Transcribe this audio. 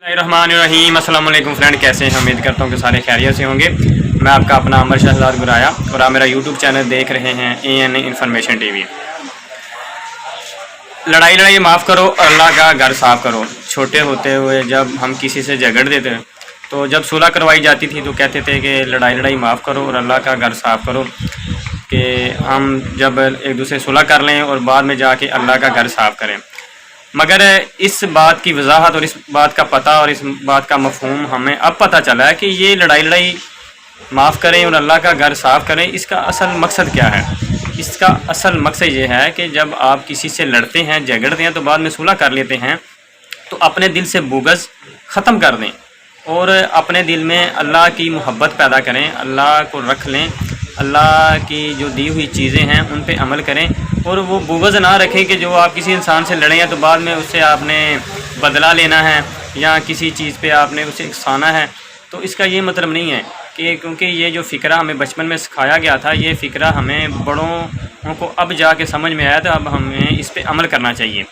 Bismillahirrahmanirrahim। अस्सलाम वालेकुम फ्रेंड, कैसे हैं? उम्मीद करता हूँ कि सारे खैरियत से होंगे। मैं आपका अपना अमर शहजाद गुराया और आप मेरा यूट्यूब चैनल देख रहे हैं AN इन्फॉर्मेशन टीवी। लड़ाई माफ़ करो और अल्लाह का घर साफ़ करो। छोटे होते हुए जब हम किसी से झगड़ देते तो जब सुलह करवाई जाती थी तो कहते थे कि लड़ाई माफ़ करो और अल्लाह का घर साफ़ करो, कि हम जब एक दूसरे सुलह कर लें और बाद में जाके अल्लाह का घर साफ़ करें। मगर इस बात की वजाहत और इस बात का पता और इस बात का मफहूम हमें अब पता चला है कि ये लड़ाई माफ़ करें और अल्लाह का घर साफ़ करें, इसका असल मकसद क्या है। इसका असल मकसद ये है कि जब आप किसी से लड़ते हैं, झगड़ते हैं तो बाद में सुलह कर लेते हैं तो अपने दिल से बुग़्ज़ ख़त्म कर दें और अपने दिल में अल्लाह की मोहब्बत पैदा करें, अल्लाह को रख लें, अल्लाह की जो दी हुई चीज़ें हैं उन पे अमल करें और वो बुग़्ज़ ना रखें कि जो आप किसी इंसान से लड़े हैं तो बाद में उससे आपने बदला लेना है या किसी चीज़ पे आपने उसे उकसाना है। तो इसका ये मतलब नहीं है कि क्योंकि ये जो फ़िक्रा हमें बचपन में सिखाया गया था, ये फ़िक्रा हमें बड़ों को अब जाके समझ में आया, तो अब हमें इस पे अमल करना चाहिए।